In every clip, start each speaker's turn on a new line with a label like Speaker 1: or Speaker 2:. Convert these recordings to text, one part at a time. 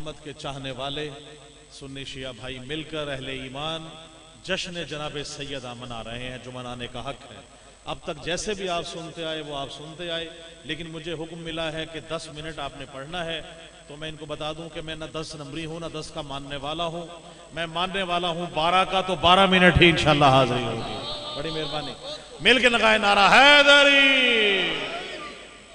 Speaker 1: محمد کے چاہنے والے سنی شیعہ بھائی مل کر اہل ایمان جشن جناب سیدہ منا رہے ہیں جو منانے کا حق ہے۔ اب تک جیسے بھی آپ سنتے آئے وہ آپ سنتے آئے، لیکن مجھے حکم ملا ہے کہ 10 منٹ آپ نے پڑھنا ہے، تو میں ان کو بتا دوں کہ میں نہ 10 نمبری ہوں نہ 10 کا ماننے والا ہوں، میں ماننے والا ہوں 12 کا، تو 12 منٹ ہی انشاءاللہ حاضری ہوگی۔ بڑی مہربانی، مل کے لگائے نعرہ حیدری۔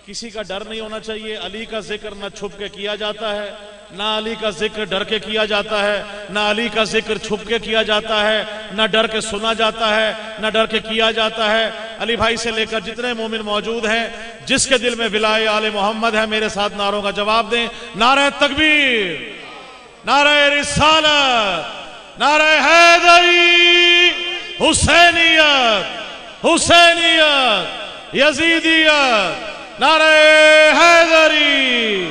Speaker 1: کسی کا ڈر نہیں ہونا چاہیے، علی کا ذکر نہ چھپ کے کیا جاتا ہے، نہ علی کا ذکر ڈر کے کیا جاتا ہے، نہ علی کا ذکر چھپ کے کیا جاتا ہے، نہ ڈر کے سنا جاتا ہے، نہ ڈر کے کیا جاتا ہے۔ علی بھائی سے لے کر جتنے مومن موجود ہیں، جس کے دل میں ولائے آل محمد ہے، میرے ساتھ نعروں کا جواب دیں۔ نعرہ تکبیر، نعرہ رسالت، نعرہ حیدری، حسینیت، حسینیت، یزیدیت، نعرہ حیدری۔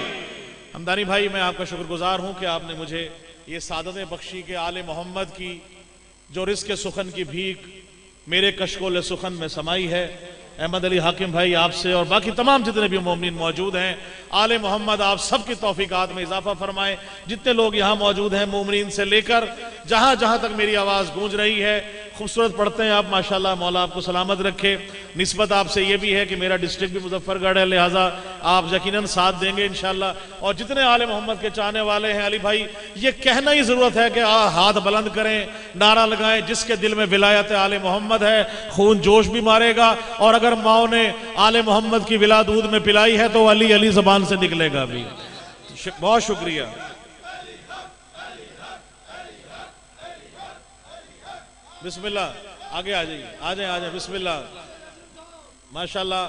Speaker 1: ہمدانی بھائی، میں آپ کا شکر گزار ہوں کہ آپ نے مجھے یہ سعادت بخشی کہ آل محمد کی جو رزق سخن کی بھیک میرے کشکول سخن میں سمائی ہے، احمد علی حاکم بھائی آپ سے اور باقی تمام جتنے بھی مومنین موجود ہیں، آل محمد آپ سب کی توفیقات میں اضافہ فرمائے۔ جتنے لوگ یہاں موجود ہیں مومنین سے لے کر جہاں جہاں تک میری آواز گونج رہی ہے، خوبصورت پڑھتے ہیں آپ ماشاءاللہ، مولا آپ کو سلامت رکھے۔ نسبت آپ سے یہ بھی ہے کہ میرا ڈسٹرکٹ بھی مظفر گڑھ ہے، لہٰذا آپ یقیناً ساتھ دیں گے انشاءاللہ۔ اور جتنے آل محمد کے چاہنے والے ہیں، علی بھائی یہ کہنا ہی ضرورت ہے کہ ہاتھ بلند کریں، نعرہ لگائیں، جس کے دل میں ولایت آل محمد ہے خون جوش بھی مارے گا، اور اگر ماؤں نے آل محمد کی ولا دودھ میں پلائی ہے تو علی علی زبان سے نکلے گا بھی۔ بہت شکریہ۔ بسم اللہ، آگے آ جائیے، آ جائیں بسم اللہ۔ ماشاءاللہ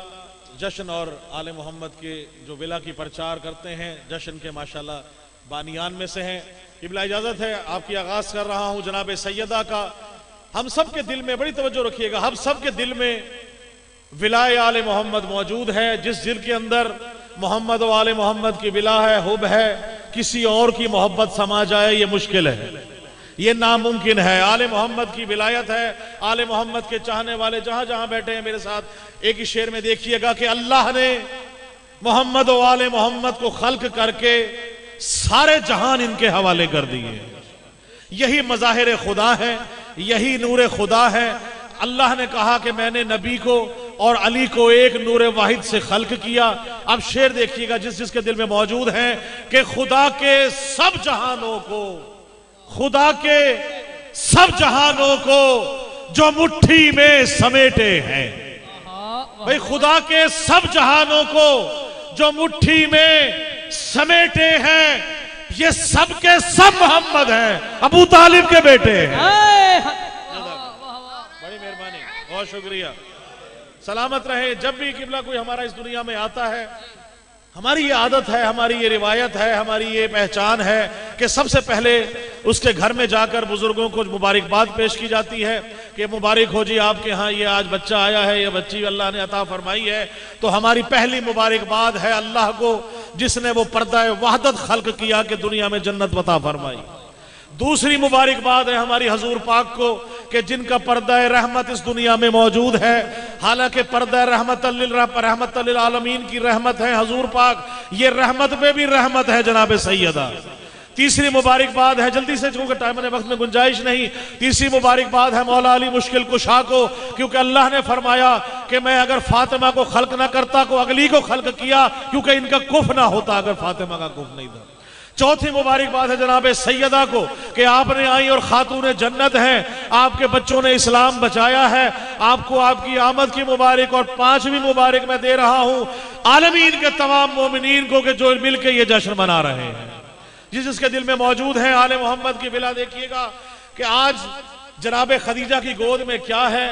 Speaker 1: جشن اور آل محمد کے جو ولا کی پرچار کرتے ہیں، جشن کے ماشاءاللہ بانیان میں سے ہیں۔ قبلہ اجازت ہے آپ کی آغاز کر رہا ہوں جناب سیدہ کا۔ ہم سب کے دل میں بڑی توجہ رکھیے گا، ہم سب کے دل میں ولائے آل محمد موجود ہے۔ جس دل کے اندر محمد و آل محمد کی ولا ہے، حب ہے، کسی اور کی محبت سما جائے یہ مشکل ہے، یہ ناممکن ہے۔ آل محمد کی ولایت ہے، آل محمد کے چاہنے والے جہاں جہاں بیٹھے ہیں میرے ساتھ ایک ہی شعر میں دیکھیے گا کہ اللہ نے محمد و آل محمد کو خلق کر کے سارے جہان ان کے حوالے کر دیے۔ یہی مظاہر خدا ہے، یہی نور خدا ہے۔ اللہ نے کہا کہ میں نے نبی کو اور علی کو ایک نور واحد سے خلق کیا۔ اب شعر دیکھیے گا جس جس کے دل میں موجود ہے کہ خدا کے سب جہانوں کو، خدا کے سب جہانوں کو جو مٹھی میں سمیٹے ہیں۔ بھئی خدا کے سب جہانوں کو جو مٹھی میں سمیٹے ہیں، یہ سب کے سب محمد ہیں، ابو طالب کے بیٹے ہیں۔ بڑی مہربانی، بہت شکریہ۔ سلامت رہے۔ جب بھی قبلہ کوئی ہمارا اس دنیا میں آتا ہے، ہماری یہ عادت ہے، ہماری یہ روایت ہے، ہماری یہ پہچان ہے کہ سب سے پہلے اس کے گھر میں جا کر بزرگوں کو مبارکباد پیش کی جاتی ہے کہ مبارک ہو جی آپ کے ہاں یہ آج بچہ آیا ہے، یہ بچی اللہ نے عطا فرمائی ہے۔ تو ہماری پہلی مبارکباد ہے اللہ کو جس نے وہ پردہ وحدت خلق کیا کہ دنیا میں جنت عطا فرمائی۔ دوسری مبارکباد ہے ہماری حضور پاک کو کہ جن کا پردہ رحمت اس دنیا میں موجود ہے، حالانکہ پردہ رحمت للعالمین کی رحمت ہے حضور پاک، یہ رحمت پہ بھی رحمت ہے جناب سیدہ۔ تیسری مبارکباد ہے، جلدی سے چونکہ ٹائم نے وقت میں گنجائش نہیں، تیسری مبارکباد ہے مولا علی مشکل کشا کو، کیونکہ اللہ نے فرمایا کہ میں اگر فاطمہ کو خلق نہ کرتا کو علی کو خلق کیا، کیونکہ ان کا کف نہ ہوتا اگر فاطمہ کا کف نہیں تھا۔ چوتھی مبارکباد ہے جناب سیدہ کو کہ آپ نے آئی اور خاتون جنت ہیں، آپ کے بچوں نے اسلام بچایا ہے، آپ کو آپ کی آمد کی مبارک۔ اور پانچویں مبارک میں دے رہا ہوں عالمین کے تمام مومنین کو کہ جو مل کے یہ جشن منا رہے ہیں، جس کے دل میں موجود ہے آل محمد کی ولا۔ دیکھیے گا کہ آج جناب خدیجہ کی گود میں کیا ہے،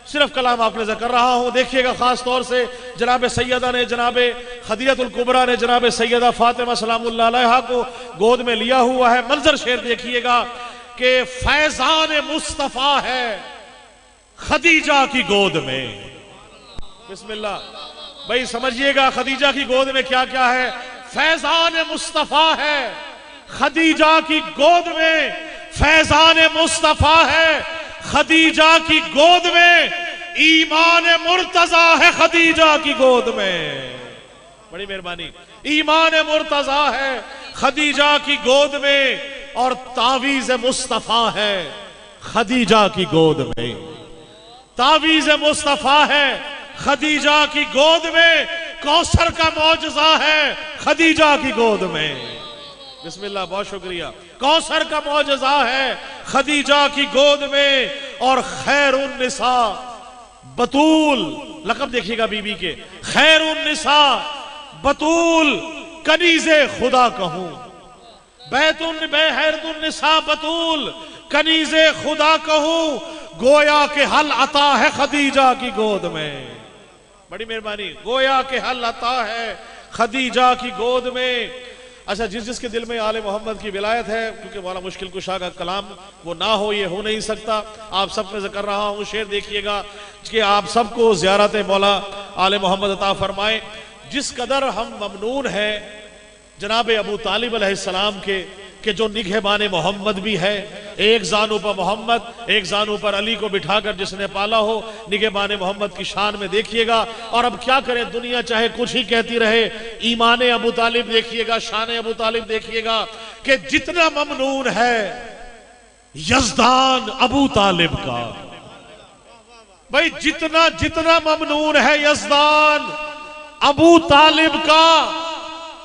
Speaker 1: صرف کلام آپ نے ذکر رہا ہوں۔ دیکھیے گا خاص طور سے جناب سیدہ نے، جناب خدیجہ الکبریٰ نے جناب سیدہ فاطمہ سلام اللہ علیہا کو گود میں لیا ہوا ہے۔ منظر شعر دیکھیے گا کہ فیضان مصطفیٰ ہے خدیجہ کی گود میں۔ بسم اللہ بھائی سمجھیے گا خدیجہ کی گود میں کیا کیا ہے۔ فیضان مصطفیٰ ہے خدیجہ کی گود میں، فیضان مصطفیٰ ہے خدیجہ کی گود میں، ایمان مرتضیٰ ہے خدیجہ کی گود میں۔ بڑی مہربانی، ایمان مرتضیٰ ہے خدیجہ کی گود میں اور تعویذ مصطفیٰ ہے خدیجہ کی گود میں، تعویذ مصطفیٰ ہے خدیجہ کی گود میں، کوثر کا معجزہ ہے خدیجہ کی گود میں۔ بسم اللہ، بہت شکریہ۔ کوثر کا معجزہ ہے خدیجہ کی گود میں، اور خیر النساء بطول، لقب دیکھیے گا بی بی کے، خیر النساء بطول کنیز خدا کہوں، حیرت النساء بطول کنیز خدا کہوں، گویا کہ حل عطا ہے خدیجہ کی گود میں۔ بڑی مہربانی، گویا کہ حل عطا ہے خدیجہ کی گود میں۔ اچھا، جس کے دل میں آل محمد کی ولایت ہے، کیونکہ مولا مشکل کشا کا کلام وہ نہ ہو یہ ہو نہیں سکتا، آپ سب میں ذکر رہا ہوں، شعر دیکھیے گا کہ آپ سب کو زیارت مولا آل محمد عطا فرمائے۔ جس قدر ہم ممنون ہیں جناب ابو طالب علیہ السلام کے، کہ جو نگہبان محمد بھی ہے، ایک زانو پر محمد ایک زانو پر علی کو بٹھا کر جس نے پالا ہو، نگہبان محمد کی شان میں دیکھیے گا۔ اور اب کیا کریں، دنیا چاہے کچھ ہی کہتی رہے، ایمان ابو طالب دیکھیے گا، شان ابو طالب دیکھیے گا کہ جتنا ممنون ہے یزدان ابو طالب کا، بھائی جتنا ممنون ہے یزدان ابو طالب کا،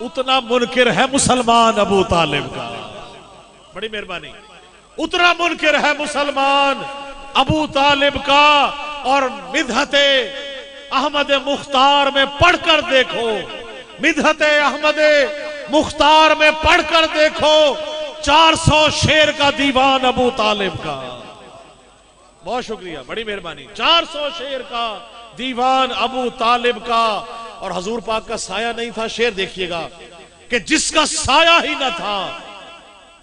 Speaker 1: اتنا منکر ہے مسلمان ابو طالب کا۔ بڑی مہربانی، اتنا منکر ہے مسلمان ابو طالب کا۔ اور مدحت احمد مختار میں پڑھ کر دیکھو، مدحت احمد مختار میں پڑھ کر دیکھو، 400 شعر کا دیوان ابو طالب کا۔ بہت شکریہ، بڑی مہربانی، 400 شعر کا دیوان ابو طالب کا۔ اور حضور پاک کا سایہ نہیں تھا، شعر دیکھیے گا کہ جس کا سایہ ہی نہ تھا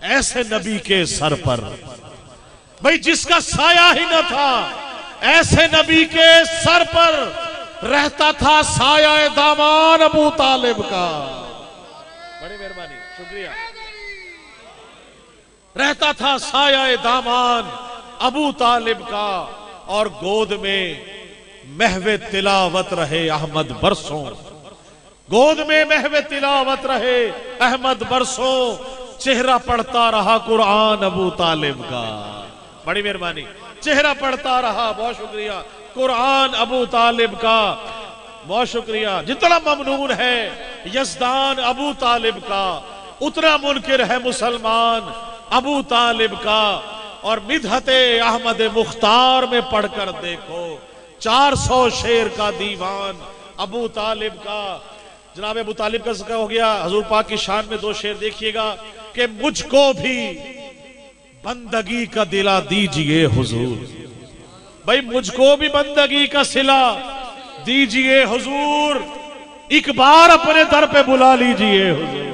Speaker 1: ایسے نبی کے سر پر، بھئی جس کا سایہ ہی نہ تھا ایسے نبی کے سر پر رہتا تھا سایہ دامان ابو طالب کا۔ بڑی مہربانی، شکریہ۔ رہتا تھا سایہ دامان ابو طالب کا، اور گود میں محو تلاوت رہے احمد برسوں، گود میں محو تلاوت رہے احمد برسوں، چہرہ پڑھتا رہا قرآن ابو طالب کا۔ بڑی مہربانی، چہرہ پڑھتا رہا، بہت شکریہ، قرآن ابو طالب کا۔ بہت شکریہ۔ جتنا ممنون ہے یزدان ابو طالب کا، اتنا منکر ہے مسلمان ابو طالب کا۔ اور مدحت احمد مختار میں پڑھ کر دیکھو، 400 شعر کا دیوان ابو طالب کا۔ جناب ابو طالب کا ذکر ہو گیا، حضور پاک کی شان میں 2 شعر دیکھیے گا کہ مجھ کو بھی بندگی کا دلا دیجئے حضور، بھائی مجھ کو بھی بندگی کا صلہ دیجئے حضور، ایک بار اپنے در پہ بلا لیجئے حضور۔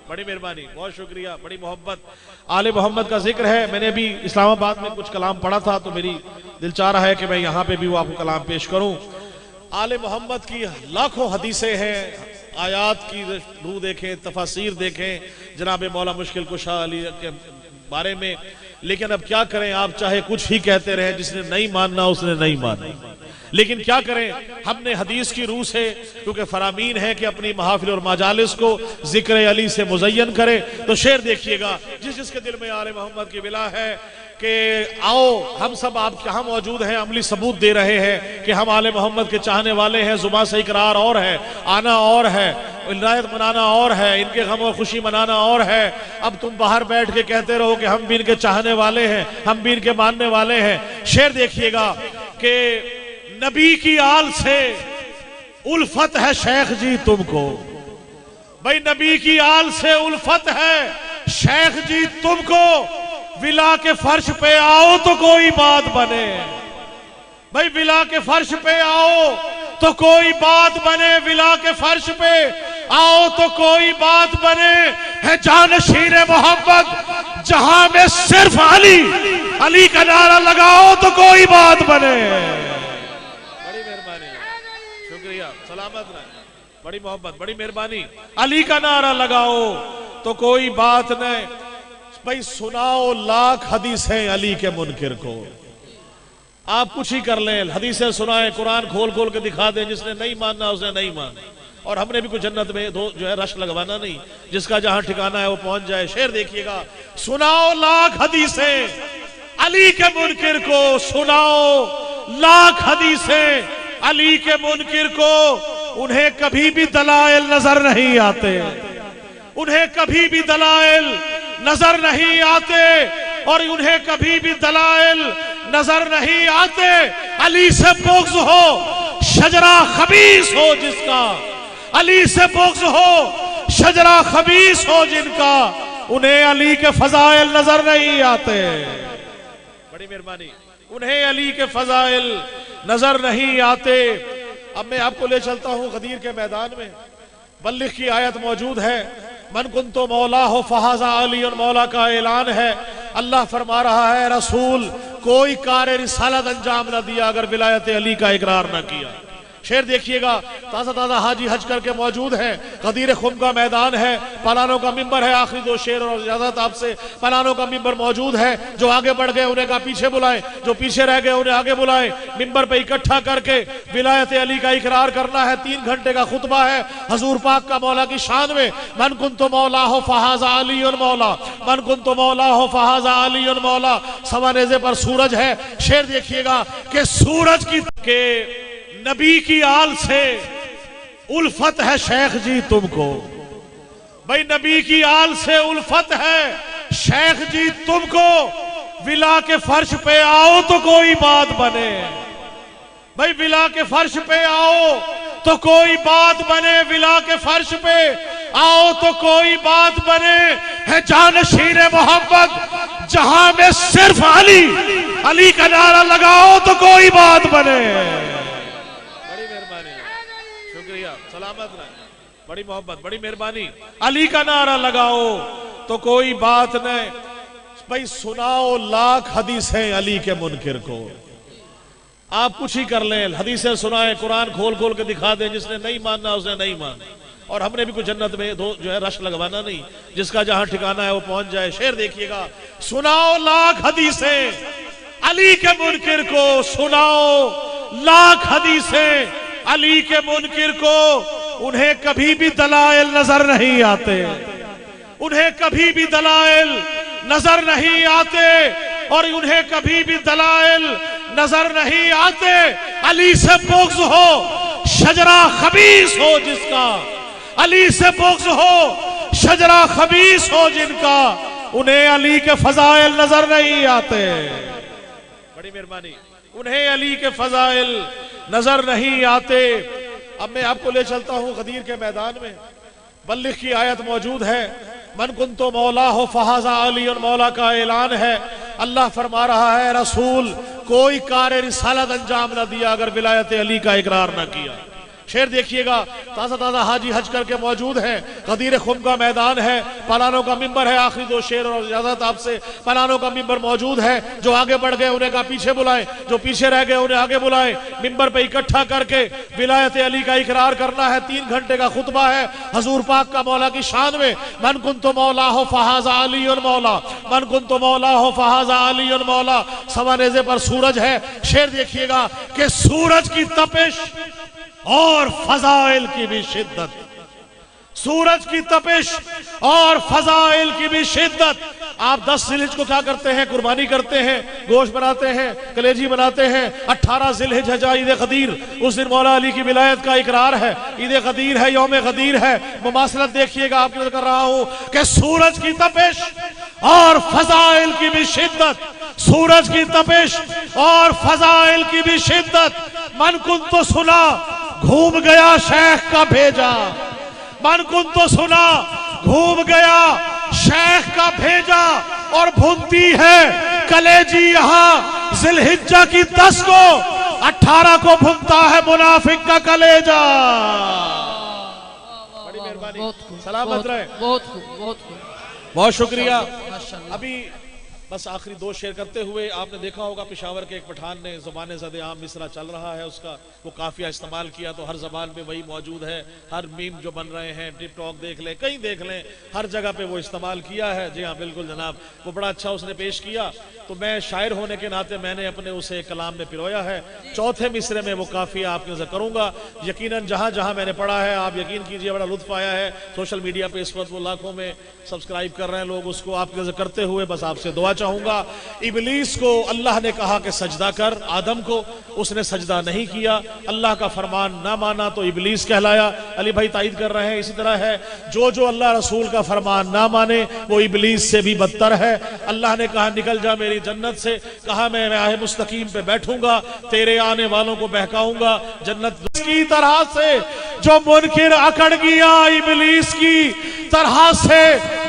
Speaker 1: بڑی مہربانی، بہت شکریہ، بڑی محبت۔ آل محمد کا ذکر ہے، میں نے بھی اسلام آباد میں کچھ کلام پڑھا تھا تو میری دل چاہ رہا ہے کہ میں یہاں پہ بھی وہ آپ کو کلام پیش کروں۔ آل محمد کی لاکھوں حدیثیں ہیں، آیات کی روح دیکھیں، تفاسیر دیکھیں جناب مولا مشکل کشا علی کے بارے میں، لیکن اب کیا کریں، آپ چاہے کچھ ہی کہتے رہے، جس نے نہیں ماننا اس نے نہیں ماننا، لیکن کیا کریں، ہم نے حدیث کی روح سے، کیونکہ فرامین ہے کہ اپنی محافل اور مجالس کو ذکر علی سے مزین کرے، تو شعر دیکھیے گا جس کے دل میں آل محمد کی ولا ہے کہ آؤ ہم سب آپ کہاں موجود ہیں، عملی ثبوت دے رہے ہیں کہ ہم آل محمد کے چاہنے والے ہیں، زبان سے اقرار اور ہے، آنا اور ہے، ولایت منانا اور ہے، ان کے غم و خوشی منانا اور ہے۔ اب تم باہر بیٹھ کے کہتے رہو کہ ہم بھی ان کے چاہنے والے ہیں، ہم بھی ان کے ماننے والے ہیں۔ شعر دیکھیے گا کہ نبی کی آل سے الفت ہے شیخ جی تم کو، بھائی نبی کی آل سے الفت ہے شیخ جی تم کو، ولا کے فرش پہ آؤ تو کوئی بات بنے، بھائی ولا کے فرش پہ آؤ تو کوئی بات بنے، ولا کے فرش پہ آؤ تو کوئی بات بنے، ہے جانشین محمد جہاں میں صرف علی، علی کا نعرہ لگاؤ تو کوئی بات بنے۔ بڑی مہربانی، شکریہ، سلامت رہے، بڑی محبت، بڑی مہربانی۔ علی کا نعرہ لگاؤ تو کوئی بات نہیں، بھائی سناؤ لاکھ حدیثیں علی کے منکر کو، آپ کچھ ہی کر لیں، حدیثیں سنائیں، قرآن کھول کھول کے دکھا دیں، جس نے نہیں ماننا اسے نہیں ماننا، اور ہم نے بھی کوئی جنت میں جو ہے رش لگوانا نہیں، جس کا جہاں ٹھکانہ ہے وہ پہنچ جائے۔ شعر دیکھیے گا، سناؤ لاکھ حدیثیں علی کے منکر کو، سناؤ لاکھ حدیثیں علی کے منکر کو، انہیں کبھی بھی دلائل نظر نہیں آتے، انہیں کبھی بھی دلائل نظر نہیں آتے، اور انہیں کبھی بھی دلائل نظر نہیں آتے۔ علی سے بغض ہو شجرہ خبیث ہو جس کا، علی سے بغض ہو شجرہ خبیث ہو جن کا، انہیں علی کے فضائل نظر نہیں آتے۔ بڑی مہربانی، انہیں علی کے فضائل نظر نہیں آتے۔ اب میں آپ کو لے چلتا ہوں غدیر کے میدان میں، بلغ کی آیت موجود ہے، من کنت مولا ہو فہذا علی، مولا کا اعلان ہے۔ اللہ فرما رہا ہے رسول کوئی کار رسالت انجام نہ دیا اگر ولایت علی کا اقرار نہ کیا۔ شعر دیکھیے گا، تازہ تازہ حاجی حج کر کے موجود ہے، غدیر خم کا میدان ہے، پلانوں کا ممبر ہے۔ آخری دو شعر اور اجازت آپ سے، پلانوں کا ممبر موجود ہے، جو آگے بڑھ گئے انہیں کہا پیچھے بلائیں، جو پیچھے رہ گئے انہیں آگے بلائیں۔ ممبر پہ اکٹھا کر کے ولایت علی کا اقرار کرنا ہے، 3 گھنٹے کا خطبہ ہے حضور پاک کا مولا کی شان میں۔ من کنت مولا ہو فہذا علی مولا، من کنت مولا ہو فہذا علی مولا۔ سوا نیزے پر سورج ہے۔ شعر دیکھیے گا کہ سورج کی کہ نبی کی آل سے الفت ہے شیخ جی تم کو، بھائی نبی کی آل سے الفت ہے شیخ جی تم کو، ولا کے فرش پہ آؤ تو کوئی بات بنے، بھائی ولا کے فرش پہ آؤ تو کوئی بات بنے، ولا کے فرش پہ آؤ تو کوئی بات بنے، ہے جانشین محمد جہاں میں صرف علی، علی کا نعرہ لگاؤ تو کوئی بات بنے۔ سلامت رہے، بڑی محبت، بڑی مہربانی، علی کا نعرہ لگاؤ تو کوئی بات نہیں۔ بھائی سناؤ لاکھ حدیثیں علی کے منکر کو، آپ کچھ ہی کر لیں، حدیثیں سنائیں، قرآن کھول کھول کے دکھا دیں، جس نے نہیں ماننا اس نے نہیں ماننا، اور ہم نے بھی کوئی جنت میں جو ہے رش لگوانا نہیں، جس کا جہاں ٹھکانہ ہے وہ پہنچ جائے۔ شعر دیکھیے گا، سناؤ لاکھ حدیثیں علی کے منکر کو، سناؤ لاکھ حدیثیں علی کے منکر کو، انہیں کبھی بھی دلائل نظر نہیں آتے، انہیں کبھی بھی دلائل نظر نہیں آتے، اور انہیں کبھی بھی دلائل نظر نہیں آتے۔ علی سے بغض ہو شجرہ خبیث ہو جس کا، علی سے بغض ہو شجرہ خبیث ہو جن کا، انہیں علی کے فضائل نظر نہیں آتے۔ بڑی مہربانی، انہیں علی کے فضائل نظر نہیں آتے۔ اب میں آپ کو لے چلتا ہوں غدیر کے میدان میں، بلغ کی آیت موجود ہے، من کنت مولا ہو فہذا علی، مولا کا اعلان ہے۔ اللہ فرما رہا ہے رسول کوئی کار رسالت انجام نہ دیا اگر ولایت علی کا اقرار نہ کیا۔ شعر دیکھیے گا، تازہ تازہ حاجی حج کر کے موجود ہے، غدیر خم کا میدان ہے، پلانوں کا ممبر ہے۔ آخری دو شعر اور اجازت آپ سے، پلانوں کا ممبر موجود ہے، جو آگے بڑھ گئے انہیں کہا پیچھے بلائیں، جو پیچھے رہ گئے انہیں آگے بلائیں۔ ممبر پہ اکٹھا کر کے ولایت علی کا اقرار کرنا ہے، 3 گھنٹے کا خطبہ ہے حضور پاک کا مولا کی شان میں۔ من کنت مولا ہو فہذا علی مولا، من کنت مولا ہو فہذا علی مولا۔ سوا نیزے پر سورج ہے۔ شعر دیکھیے گا کہ سورج کی تپش اور فضائل کی بھی شدت، سورج کی تپش اور فضائل کی بھی شدت۔ آپ 10 ذی الحجہ کو کیا کرتے ہیں؟ قربانی کرتے ہیں، گوشت بناتے ہیں، کلیجی بناتے ہیں۔ 18 ذی الحجہ ہے عید غدیر، اس دن مولا علی کی ولایت کا اقرار ہے، عید غدیر ہے، یوم غدیر ہے۔ مماثلت دیکھیے گا، آپ کی نظر کر رہا ہوں کہ سورج کی تپش اور فضائل کی بھی شدت، سورج کی تپش اور فضائل کی بھی شدت۔ من کن تو سنا گھوم گیا شیخ کا بھیجا، من کن تو سنا گھوم گیا شیخ کا بھیجا، اور بھونتی ہے کلیجی یہاں ذی الحجہ کی 10 کو، 18 کو بھونتا ہے منافق کا کلیجا۔ بڑی مہربانی، سلامت رہے،
Speaker 2: بہت خوب، بہت خوب،
Speaker 1: بہت شکریہ۔ ابھی بس آخری دو شعر کرتے ہوئے، آپ نے دیکھا ہوگا پشاور کے ایک پٹھان نے زبان زد عام مصرع چل رہا ہے اس کا، وہ قافیہ استعمال کیا تو ہر زبان پہ وہی موجود ہے، ہر میم جو بن رہے ہیں ٹک ٹاک دیکھ لیں، کہیں دیکھ لیں، ہر جگہ پہ وہ استعمال کیا ہے۔ جی ہاں بالکل جناب، وہ بڑا اچھا اس نے پیش کیا، تو میں شاعر ہونے کے ناطے میں نے اپنے اسے کلام میں پرویا ہے۔ چوتھے مصرے میں وہ قافیہ آپ کے نظر کروں گا، یقیناً جہاں جہاں میں نے پڑھا ہے آپ یقین کیجئے بڑا لطف آیا ہے۔ سوشل میڈیا پہ اس وقت وہ لاکھوں میں سبسکرائب کر رہے ہیں لوگ، اس کو آپ کے نظر کرتے ہوئے بس آپ سے دعا چاہوں گا۔ ابلیس کو اللہ نے کہا کہ سجدہ کر، آدم کو، اس نے سجدہ نہیں کیا، اللہ کا فرمان نہ مانا تو ابلیس کہلایا۔ علی بھائی تائید کر رہے ہیں، اسی طرح ہے جو اللہ رسول کا فرمان نہ مانے وہ ابلیس سے بھی بدتر ہے۔ اللہ نے کہا نکل جا میری جنت سے، کہا میں راہ مستقیم پہ بیٹھوں گا، تیرے آنے والوں کو بہکاؤں گا جنت کی طرح سے۔ جو منکر اکڑ گیا ابلیس کی طرح سے،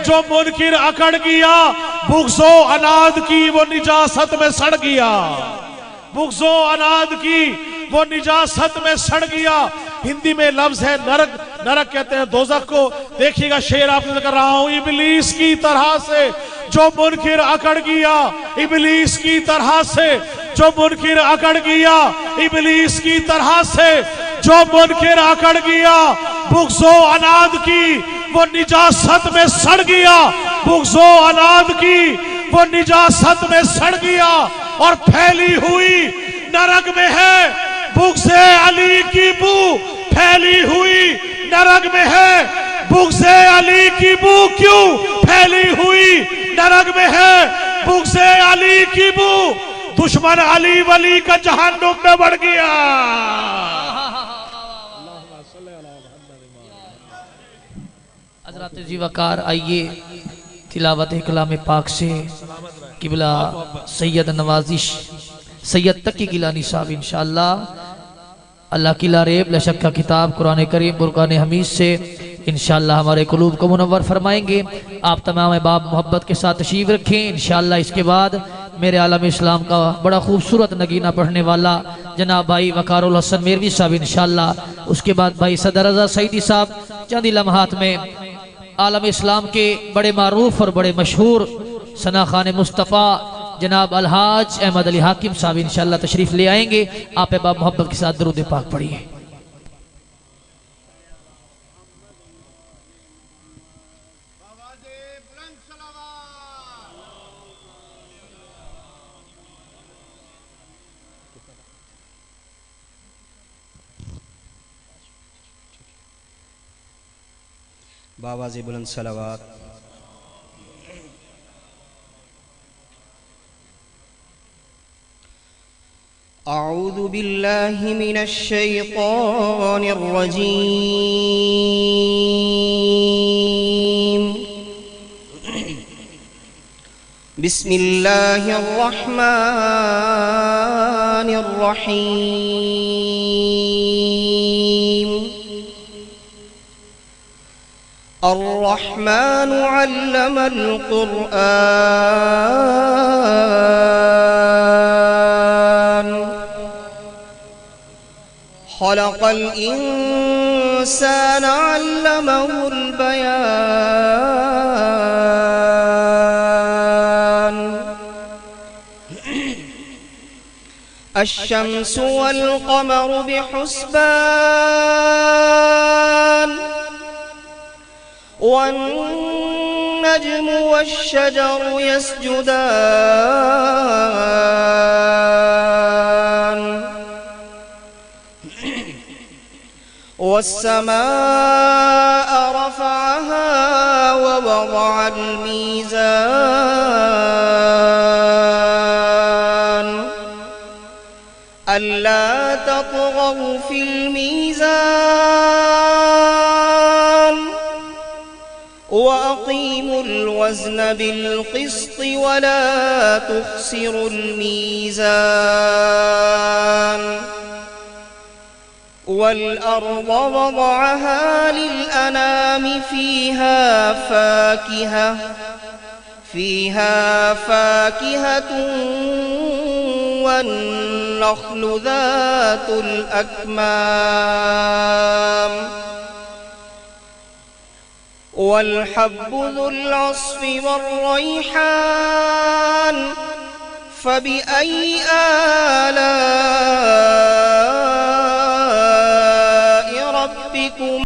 Speaker 1: جو منکر اکڑ گیا بغض و عناد کی وہ نجاست میں سڑ گیا، بغض و عناد کی وہ نجاست میں سڑ گیا۔ ہندی میں لفظ ہے نرک، نرک کہتے ہیں دوزخ کو۔ دیکھیے گا شعر آپ نے کر رہا ہوں، ابلیس کی طرح سے جو منکر اکڑ گیا، ابلیس کی طرح سے جو منکر اکڑ گیا، ابلیس کی طرح سے جو منکر اکڑ گیا، بغض و عناد کی وہ نجاست میں سڑ گیا، بغض و عناد کی وہ نجاست میں سڑ گیا، اور پھیلی ہوئی نرک میں ہے بغض علی کی بو، پھیلی ہوئی نرک میں ہے بغض علی کی بو۔ کیوں پھیلی ہوئی نرک میں ہے بغض علی کی بو؟ دشمن علی ولی کا جہنم میں بڑھ گیا۔
Speaker 2: حضرات جی وقار آئیے تلاوت کلام پاک سے قبلہ سید نوازش سید تقی گیلانی صاحب انشاءاللہ اللہ کی لا ریب لا شک کا کتاب قرآن کریم فرقان حمید سے انشاءاللہ ہمارے قلوب کو منور فرمائیں گے۔ آپ تمام احباب محبت کے ساتھ تشریف رکھیں۔ انشاءاللہ اس کے بعد میرے عالم اسلام کا بڑا خوبصورت نگینہ پڑھنے والا جناب بھائی وقار الحسن میروی صاحب انشاءاللہ، اس کے بعد بھائی صدر رضا سعیدی صاحب چند ہی لمحات میں عالم اسلام کے بڑے معروف اور بڑے مشہور ثنا خان مصطفیٰ جناب الحاج احمد علی حاکم صاحب انشاءاللہ تشریف لے آئیں گے۔ آپ احباب محبت کے ساتھ درود پاک پڑھیے۔
Speaker 3: باواز بلند صلوات۔ اعوذ باللہ من الشیطان الرجیم، بسم اللہ الرحمن الرحیم۔ الرحمن علم القرآن، خلق الإنسان علمه البيان، الشمس والقمر بحسبان، والنجم والشجر يسجدان، والسماء رفعها ووضع الميزان، ألا تطغوا في الميزان، وأقيموا الوزن بالقسط ولا تخسروا الميزان، والأرض وضعها للأنام فيها فاكهة والنخل ذات الأكمام، والحب ذو العصف والريحان فبأي آلاء